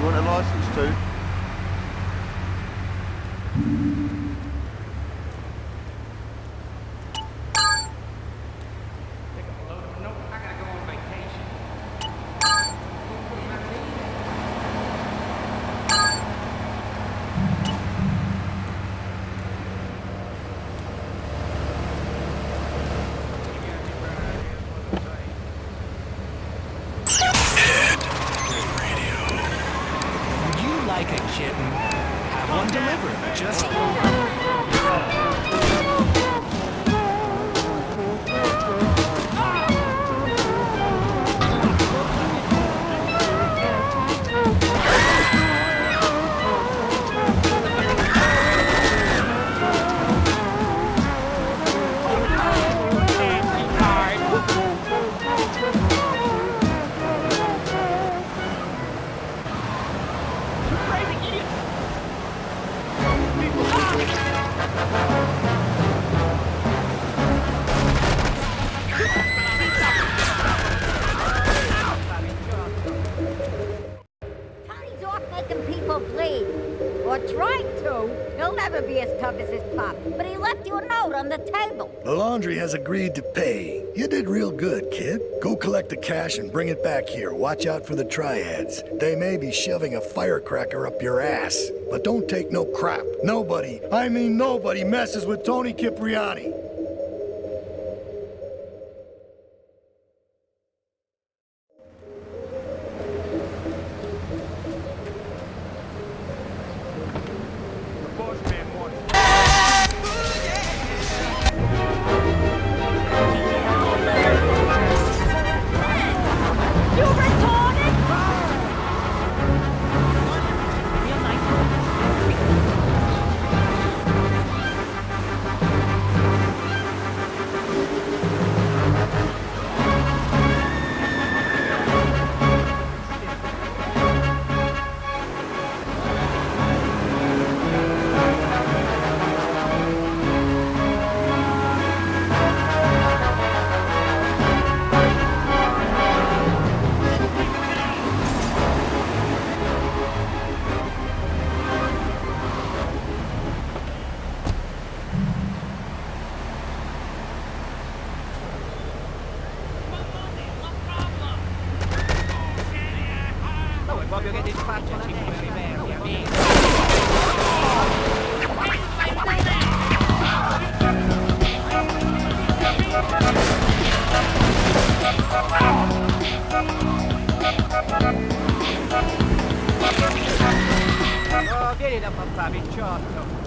want a license to? Like a kitten. Have one delivered. Just... Or tried to. He'll never be as tough as his pop. But he left you a note on the table. The laundry has agreed to pay. You did real good, kid. Go collect the cash and bring it back here. Watch out for the triads. They may be shoving a firecracker up your ass. But don't take no crap. Nobody, I mean nobody, messes with Tony Cipriani. Voglio che dispaccia 5 riverdi, amico. Oh, vieni da papà, picciotto.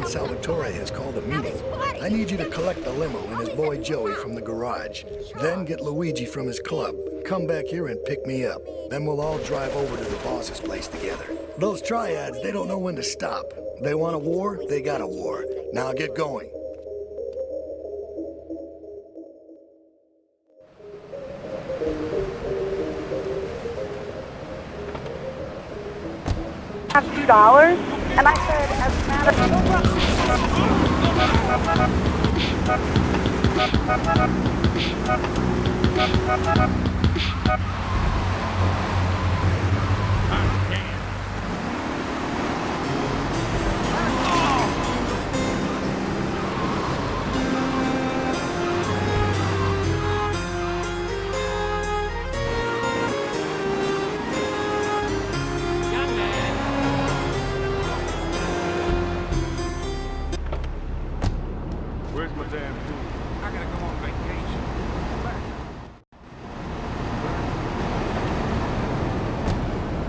Salvatore has called a meeting. I need you to collect the limo and his boy Joey from the garage. Then get Luigi from his club. Come back here and pick me up. Then we'll all drive over to the boss's place together. Those triads, they don't know when to stop. They want a war, they got a war. Now get going. Have $2, and I said, as a matter of Where's my damn food? I gotta go on vacation.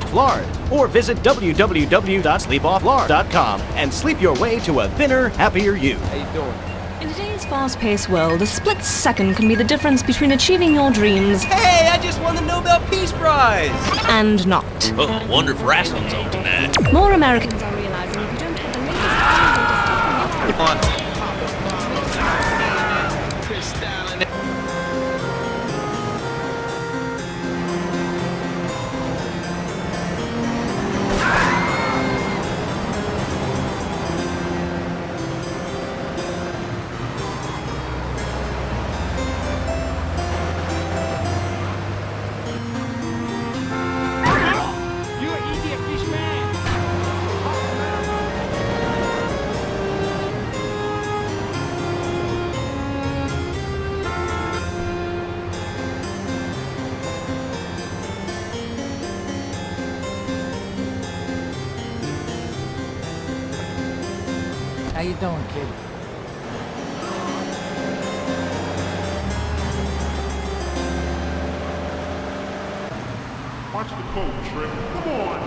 Florida, or visit www.sleepofflorida.com and sleep your way to a thinner, happier you. How you doing? In today's fast-paced world, a split second can be the difference between achieving your dreams Hey, I just won the Nobel Peace Prize! and not. Oh, wonder if wrestling's on tonight. More Americans are realizing if you don't have a Come on. You an idiot fish man! How you doing, kid? Watch the coat, Trip. Come on.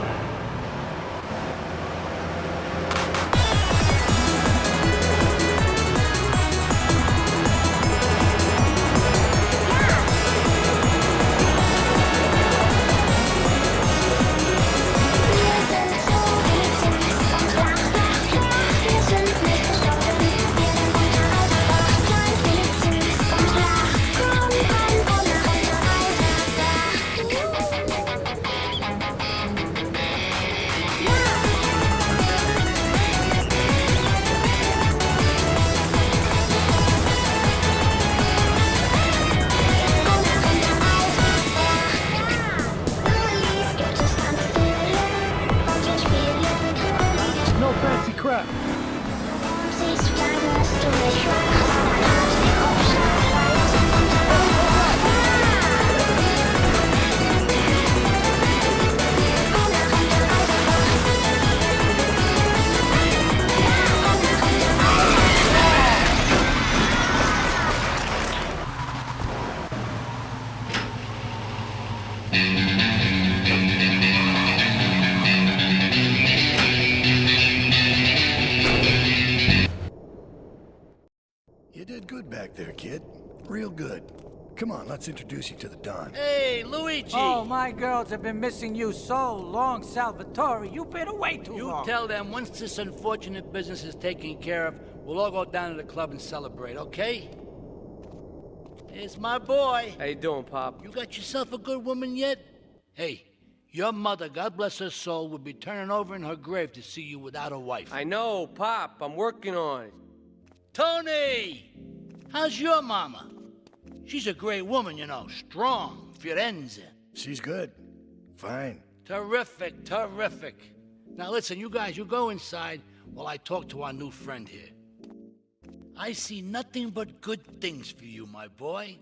No fancy crap. You did good back there, kid. Real good. Come on, let's introduce you to the Don. Hey, Luigi! Oh, my girls have been missing you so long, Salvatore. You've been away too You long. tell them once this unfortunate business is taken care of, we'll all go down to the club and celebrate, okay? It's my boy. How you doing, Pop? You got yourself a good woman yet? Hey, your mother, God bless her soul, would be turning over in her grave to see you without a wife. I know, Pop. I'm working on it. Tony! How's your mama? She's a great woman, you know, strong, Firenze. She's good. Fine. Terrific, terrific. Now listen, you guys, you go inside while I talk to our new friend here. I see nothing but good things for you, my boy.